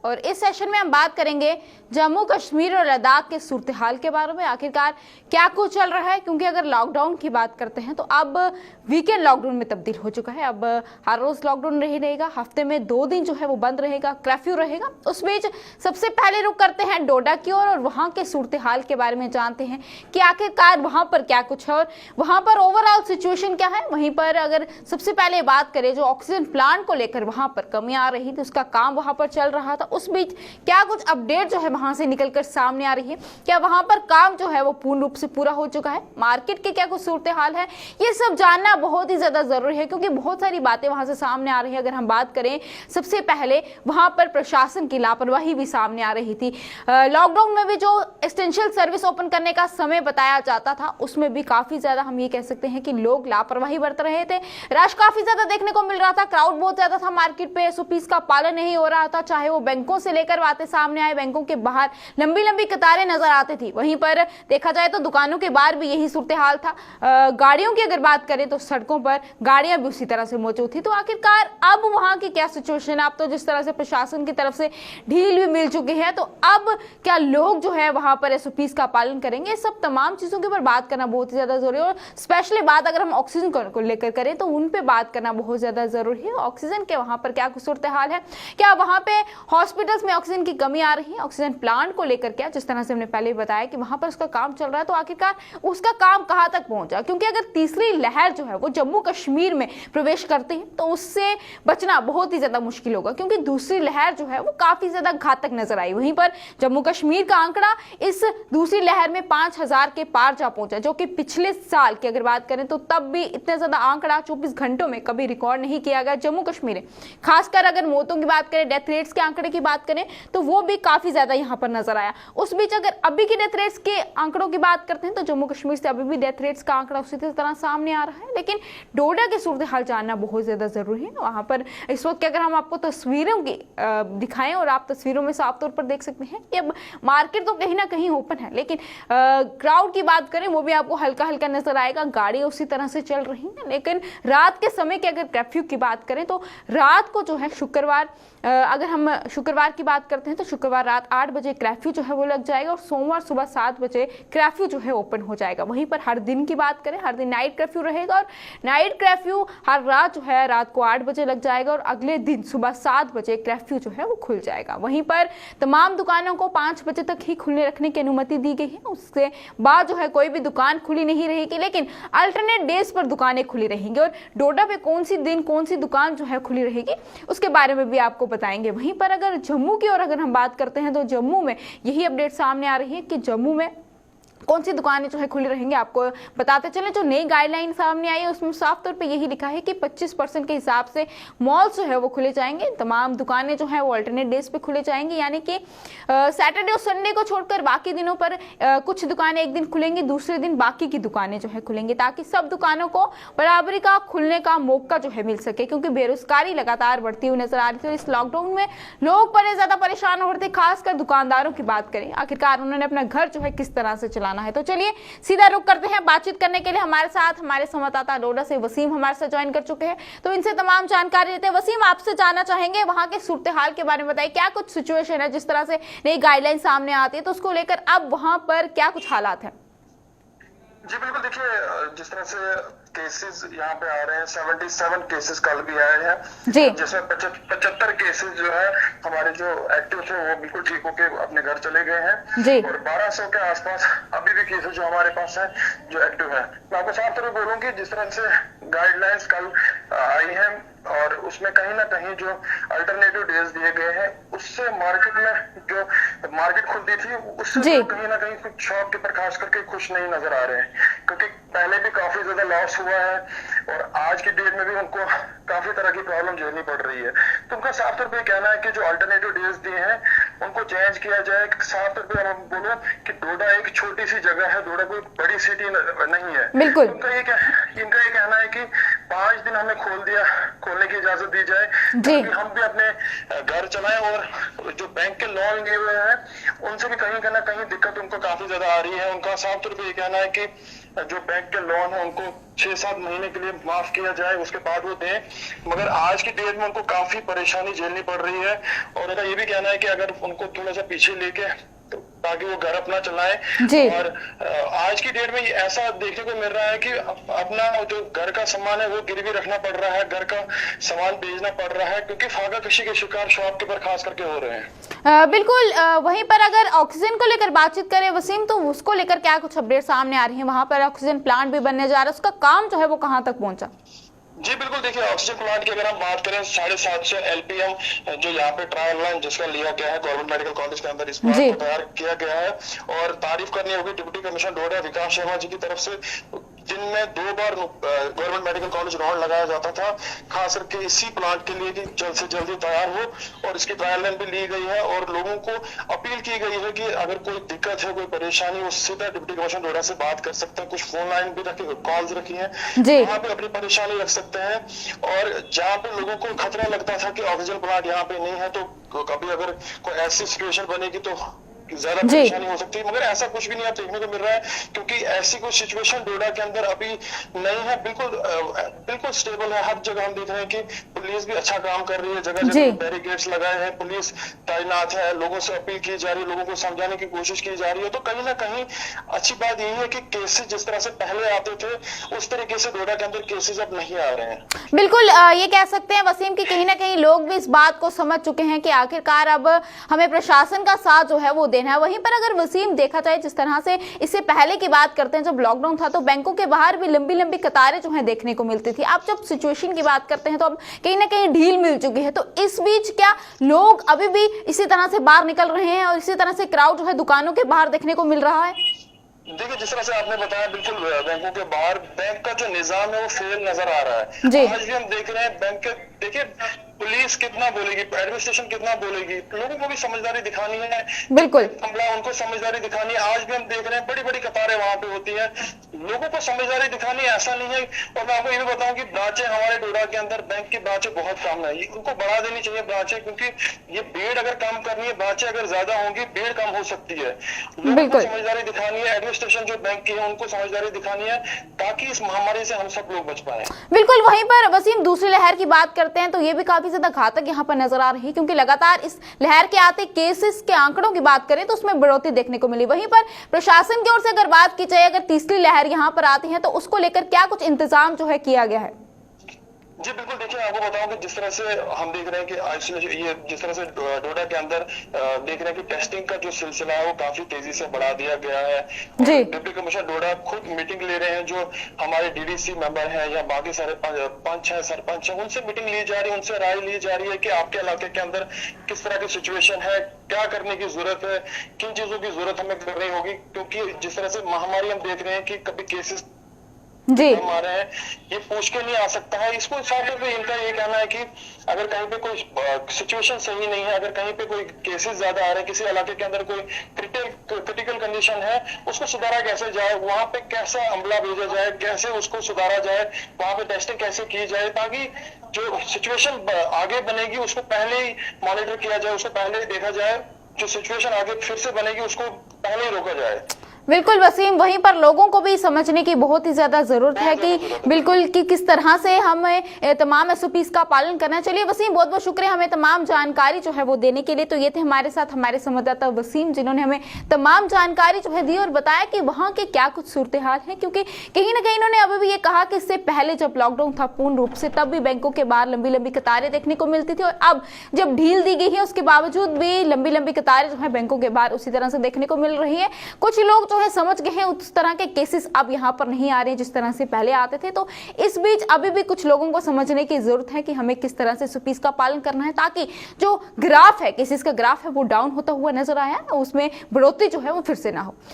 और इस सेशन में हम बात करेंगे जम्मू कश्मीर और लद्दाख के सूरत हाल के बारे में। आखिरकार क्या कुछ चल रहा है, क्योंकि अगर लॉकडाउन की बात करते हैं तो अब वीकेंड लॉकडाउन में तब्दील हो चुका है। अब हर रोज लॉकडाउन नहीं रहेगा, हफ्ते में 2 दिन जो है वो बंद रहेगा, कर्फ्यू रहेगा। उस बीच सबसे पहले रुक करते हैं डोडा की ओर और वहां के सूरत हाल के बारे में जानते हैं कि आखिरकार वहां पर क्या कुछ है और वहां पर ओवरऑल सिचुएशन क्या है। वहीं पर अगर सबसे पहले बात करें, जो ऑक्सीजन प्लांट को लेकर वहां पर कमी आ रही थी, उसका काम वहां पर चल रहा था, उस बीच क्या कुछ अपडेट जो है वहां से निकलकर सामने आ रही है। क्या वहां पर काम जो है वो पूर्ण रूप से पूरा हो चुका है, मार्केट के क्या कुछ सूरत हाल है, ये सब जानना बहुत ही ज्यादा जरूरी है, क्योंकि बहुत सारी बातें वहां से सामने आ रही है। अगर हम बात करें, सबसे पहले वहां पर प्रशासन की लापरवाही भी सामने आ रही थी। लॉकडाउन में भी जो एसेंशियल सर्विस ओपन करने का समय बताया जाता था, उसमें भी काफी ज्यादा हम ये कह सकते हैं कि लोग लापरवाही बरत रहे थे। रश काफी ज्यादा देखने को मिल रहा था, क्राउड बहुत ज्यादा था, मार्केट पे एसओपीज का पालन नहीं हो रहा था, चाहे वो बैंकों से लेकर बातें सामने आए, बैंकों के बाहर लंबी लंबी कतारें नजर आती थी। वहीं पर देखा जाए तो दुकानों के बाहर भी यही सूरत हाल था। गाड़ियों की अगर बात करें तो सड़कों पर गाड़ियां भी उसी तरह से मौजूद थी। तो आखिरकार अब वहां की क्या सिचुएशन है? अब तो जिस तरह से प्रशासन की तरफ से ढील भी मिल चुकी है, तो अब क्या लोग जो है वहां पर एसओपीज का पालन करेंगे? सब तमाम चीजों के ऊपर बात करना बहुत ही ज्यादा जरूरी है। और स्पेशली बात अगर हम ऑक्सीजन को लेकर करें तो उन पे बात करना बहुत ज्यादा जरूरी है। ऑक्सीजन के वहां पर क्या कुछ सूरत हाल है, क्या वहां पे हॉस्पिटल्स में ऑक्सीजन की कमी आ रही है, ऑक्सीजन प्लांट को लेकर क्या, जिस तरह से हमने पहले बताया कि वहां पर उसका काम चल रहा है, तो आखिरकार उसका काम कहां तक पहुंचा? क्योंकि अगर तीसरी लहर जो है वो जम्मू कश्मीर में प्रवेश करते हैं तो उससे बचना बहुत ही ज्यादा मुश्किल होगा, क्योंकि दूसरी लहर जो है वो काफी ज्यादा घातक नजर आई। वहीं पर जम्मू कश्मीर का आंकड़ा इस दूसरी लहर में 5000 के पार जा पहुंचा, जो कि पिछले साल की अगर बात करें तो तब भी इतना ज्यादा आंकड़ा 24 घंटों में कभी रिकॉर्ड नहीं किया गया जम्मू कश्मीर में। खासकर अगर मौतों की बात करें, डेथ रेट्स के आंकड़े की बात करें, तो वो भी काफी ज्यादा यहां पर नजर आया। उस बीच अगर अभी की डेथ रेट्स के आंकड़ों की बात करते हैं तो जम्मू कश्मीर से अभी भी डेथ रेट्स का आंकड़ा उसी तरह सामने आ रहा है। लेकिन डोडा के सूरत हाल जानना बहुत ज्यादा जरूरी है। वहां पर इस वक्त अगर हम आपको तस्वीरों की दिखाएं और आप तस्वीरों में साफ तौर पर देख सकते हैं कि अब मार्केट तो कहीं ना कहीं ओपन है, लेकिन क्राउड की बात करें वो भी आपको हल्का हल्का नजर आएगा, गाड़ियां उसी तरह से चल रही हैं। लेकिन रात के समय की अगर कर्फ्यू की बात करें तो रात को जो है शुक्रवार, अगर हम शुक्रवार की बात करते हैं तो शुक्रवार रात 8 बजे कर्फ्यू जो है वो लग जाएगा और सोमवार सुबह 7 बजे कर्फ्यू जो है ओपन हो जाएगा। वहीं पर हर दिन की बात करें, हर दिन नाइट कर्फ्यू रहेगा और नाइट कर्फ्यू हर रात जो है रात को 8 बजे लग जाएगा और अगले दिन सुबह 7 बजे कर्फ्यू जो है वो खुल जाएगा। वहीं पर तमाम दुकानों को 5 बजे तक ही खुले रखने की अनुमति दी गई है। उसके बाद जो है कोई भी दुकान खुली नहीं रहेगी, लेकिन अल्टरनेट डेज पर दुकानें खुली रहेंगी और डोडा पे कौन सी दिन कौन सी दुकान जो है खुली रहेगी उसके बारे में भी आपको बताएंगे। वहीं पर अगर जम्मू की ओर अगर हम बात करते हैं तो जम्मू में यही अपडेट सामने आ रही है कि जम्मू में कौन सी दुकानें जो है खुली रहेंगी। आपको बताते चले, जो नई गाइडलाइन सामने आई है उसमें साफ तौर पे यही लिखा है कि 25% के हिसाब से मॉल्स जो है वो खुले जाएंगे, तमाम दुकानें जो है वो अल्टरनेट डेज पे खुले जाएंगी, यानी कि सैटरडे और संडे को छोड़कर बाकी दिनों पर कुछ दुकानें एक दिन खुलेंगी, दूसरे दिन बाकी की दुकानें जो है खुलेंगी, ताकि सब दुकानों को बराबरी का खुलने का मौका जो है मिल सके, क्योंकि बेरोजगारी लगातार बढ़ती हुई नजर आ रही थी। इस लॉकडाउन में लोग बड़े ज्यादा परेशान हो रहे थे, खासकर दुकानदारों की बात करें, आखिरकार उन्होंने अपना घर जो है किस तरह से चलाना है। तो चलिए सीधा रुक करते हैं। बातचीत करने के लिए हमारे साथ हमारे संवाददाता डोडा से वसीम हमारे साथ ज्वाइन कर चुके हैं, तो इनसे तमाम जानकारी लेते हैं। वसीम, आपसे जानना चाहेंगे वहां के सूरत हाल के बारे में बताइए, क्या कुछ सिचुएशन है, जिस तरह से नई गाइडलाइन सामने आती है तो उसको लेकर अब वहां पर क्या कुछ हालात है? जी बिल्कुल, देखिए जिस तरह से केसेस यहाँ पे आ रहे हैं, 77 केसेस कल भी आए हैं, जिसमें 75 केसेस जो है हमारे जो एक्टिव थे वो बिल्कुल ठीक होके अपने घर चले गए हैं और 1200 के आसपास अभी भी केसेस जो हमारे पास है जो एक्टिव है। मैं आपको साफ तौर पर बोलूँ कि जिस तरह से गाइडलाइंस कल आई है और उसमें कहीं ना कहीं जो अल्टरनेटिव डेज दिए गए हैं उससे मार्केट में जो मार्केट खुलती थी उससे कहीं ना कहीं कुछ शॉप कीपर खास करके खुश नहीं नजर आ रहे हैं, क्योंकि पहले भी काफी ज्यादा लॉस हुआ है और आज की डेट में भी उनको काफी तरह की प्रॉब्लम झेलनी पड़ रही है। तो उनका साफ तौर पर कहना है कि जो अल्टरनेटिव डेज दिए हैं उनको चेंज किया जाए। साफ तौर पर हम बोलो कि डोडा एक छोटी सी जगह है, डोडा कोई बड़ी सिटी नहीं है। बिल्कुल। इनका ये कहना है कि 5 दिन हमें खोलने की इजाजत दी जाए ताकि हम भी अपने घर चलाएं और जो बैंक के लोन लिए हुए हैं उनसे भी कहीं ना कहीं दिक्कत उनको काफी ज्यादा आ रही है। उनका साफ तौर पर ये कहना है कि जो बैंक के लोन है उनको 6-7 महीने के लिए माफ किया जाए, उसके बाद वो दें। मगर आज की डेट में उनको काफी परेशानी झेलनी पड़ रही है और मेरा ये भी कहना है कि अगर उनको थोड़ा सा पीछे लेके तो ताकि वो घर अपना चलाएं। और आज की डेट में ऐसा देखने को मिल रहा है कि अपना जो घर का सामान है वो गिरवी रखना पड़ रहा है, घर का सामान बेचना पड़ रहा है, क्योंकि फाका कशी के शिकार शॉप के ऊपर खास करके हो रहे हैं। बिल्कुल। वहीं पर अगर ऑक्सीजन को लेकर बातचीत करें वसीम, तो उसको लेकर क्या कुछ अपडेट सामने आ रही है? वहां पर ऑक्सीजन प्लांट भी बनने जा रहा है, उसका काम जो है वो कहां तक पहुंचा? जी बिल्कुल, देखिए ऑक्सीजन प्लांट की अगर हम बात करें 750 LPM जो यहाँ पे ट्रायल रन जिसका लिया गया है गवर्नमेंट मेडिकल कॉलेज के अंदर, इस प्लांट को तैयार किया गया है। और तारीफ करनी होगी डिप्टी कमिश्नर डोडा विकास शर्मा जी की तरफ से, जिनमें 2 बार गवर्नमेंट मेडिकल कॉलेज राउंड लगाया जाता था खास करके इसी प्लांट के लिए कि जल्द से जल्दी तैयार हो। और इसकी ट्रायल रन भी ली गई है और लोगों को अपील की गई है कि अगर कोई दिक्कत है, कोई परेशानी, वो सीधा डिप्टी कमिश्नर डोडा से बात कर सकते हैं। कुछ फोन लाइन भी रखी, कॉल्स रखी है, वहां पे अपनी परेशानी रख सकते हैं। और जहाँ पे लोगों को खतरा लगता था कि ऑक्सीजन प्लांट यहाँ पे नहीं है, तो कभी अगर कोई ऐसी सिचुएशन बनेगी तो ज्यादा परेशानी हो सकती है, मगर ऐसा कुछ भी नहीं आप देखने को मिल रहा है, क्योंकि ऐसी कोई सिचुएशन डोडा के अंदर अभी नहीं है। बिल्कुल स्टेबल है। हर जगह हम देख रहे हैं कि पुलिस भी अच्छा काम कर रही है, जगह जगह बैरिकेड्स लगाए हैं, पुलिस तैनात है, लोगों से अपील की जा रही है, लोगों को समझाने की कोशिश की जा रही है। तो कहीं ना कहीं अच्छी बात यही है कि केसेस जिस तरह से पहले आते थे उस तरीके से डोडा के अंदर केसेस अब नहीं आ रहे हैं। बिल्कुल, ये कह सकते हैं वसीम कि कहीं ना कहीं लोग भी इस बात को समझ चुके हैं कि आखिरकार अब हमें प्रशासन का साथ जो है वो देना है। वहीं पर अगर वसीम देखा जाए जिस तरह से इससे पहले की बात करते हैं, जब लॉकडाउन था तो बैंकों के बाहर भी लंबी लंबी कतारें जो है देखने को मिलती थी। अब जब सिचुएशन की बात करते हैं तो अब कहीं ना कहीं ढील मिल चुकी है। तो इस बीच क्या लोग अभी भी इसी तरह से बाहर निकल रहे हैं और इसी तरह से क्राउड जो है दुकानों के बाहर देखने को मिल रहा है? देखिए, जिस तरह से आपने बताया, बिल्कुल बैंकों के बाहर बैंक का जो निजाम है वो फेल नजर आ रहा है। आज भी हम देख रहे हैं बैंक के, देखिए पुलिस कितना बोलेगी, एडमिनिस्ट्रेशन कितना बोलेगी, लोगों को भी समझदारी दिखानी है। बिल्कुल हमला उनको समझदारी दिखानी है। आज भी हम देख रहे हैं बड़ी बड़ी कतारें वहां पे होती है, लोगों को समझदारी दिखानी है, ऐसा नहीं है। और मैं आपको ये भी बताऊं कि ब्रांचें हमारे डोडा के अंदर बैंक की ब्रांचें बहुत कम है, उनको बढ़ा देनी चाहिए ब्रांचें, क्योंकि ये भीड़ अगर कम करनी है, ब्रांचें अगर ज्यादा होंगी भीड़ कम हो सकती है। लोगों को समझदारी दिखानी है, एडमिनिस्ट्रेशन जो बैंक की है उनको समझदारी दिखानी है, ताकि इस महामारी से हम सब लोग बच पाए। बिल्कुल। वहीं पर वसीम दूसरी लहर की बात करते हैं तो ये भी काफी ज्यादा घातक यहाँ पर नजर आ रही है, क्योंकि लगातार इस लहर के आते केसेस के आंकड़ों की बात करें तो उसमें बढ़ोतरी देखने को मिली। वहीं पर प्रशासन की ओर से अगर बात की जाए, अगर तीसरी लहर यहाँ पर आती है तो उसको लेकर क्या कुछ इंतजाम जो है किया गया है? जी बिल्कुल, देखिए आपको बताऊं कि जिस तरह से हम देख रहे हैं कि आइसोलेशन, ये जिस तरह से डोडा के अंदर देख रहे हैं कि टेस्टिंग का जो सिलसिला है वो काफी तेजी से बढ़ा दिया गया है। डिप्टी कमिश्नर डोडा खुद मीटिंग ले रहे हैं, जो हमारे DDC मेंबर हैं या बाकी सारे 5-6 सरपंच हैं, उनसे मीटिंग ली जा रही है, उनसे राय ली जा रही है कि आपके इलाके के अंदर किस तरह की सिचुएशन है, क्या करने की जरूरत है, किन चीजों की जरूरत हमें करनी होगी। क्योंकि जिस तरह से महामारी हम देख रहे हैं कि कभी केसेस हमारे हैं, ये पूछ के नहीं आ सकता है। इसको साथ में इनका ये कहना है कि अगर कहीं पे कोई सिचुएशन सही नहीं है, अगर कहीं पे कोई केसेस ज्यादा आ रहे हैं, किसी इलाके के अंदर कोई क्रिटिकल कंडीशन है, उसको सुधारा कैसे जाए, वहां पे कैसा अमला भेजा जाए, कैसे उसको सुधारा जाए, वहां पे टेस्टिंग कैसे की जाए, ताकि जो सिचुएशन आगे बनेगी उसको पहले ही मॉनिटर किया जाए, उसको पहले ही देखा जाए, जो सिचुएशन आगे फिर से बनेगी उसको पहले ही रोका जाए। बिल्कुल वसीम, वहीं पर लोगों को भी समझने की बहुत ही ज्यादा जरूरत है कि बिल्कुल कि किस तरह से हमें तमाम SOPs का पालन करना चाहिए। वसीम, बहुत बहुत शुक्रिया हमें तमाम जानकारी जो है वो देने के लिए। तो ये थे हमारे साथ हमारे संवाददाता वसीम, जिन्होंने हमें तमाम जानकारी जो है दी और बताया कि वहाँ के क्या कुछ सूरत हाल है, क्योंकि कहीं ना कहीं इन्होंने अभी भी ये कहा कि इससे पहले जब लॉकडाउन था पूर्ण रूप से, तब भी बैंकों के बाहर लंबी लंबी कतारें देखने को मिलती थी, और अब जब ढील दी गई है उसके बावजूद भी लंबी लंबी कतारें जो है बैंकों के बाहर उसी तरह से देखने को मिल रही है। कुछ लोग है समझ गए हैं, उस तरह के केसेस अब यहाँ पर नहीं आ रहे हैं जिस तरह से पहले आते थे। तो इस बीच अभी भी कुछ लोगों को समझने की जरूरत है कि हमें किस तरह से SOPs का पालन करना है, ताकि जो ग्राफ है, केसेस का ग्राफ है, वो डाउन होता हुआ नजर आया, उसमें बढ़ोतरी जो है वो फिर से ना हो।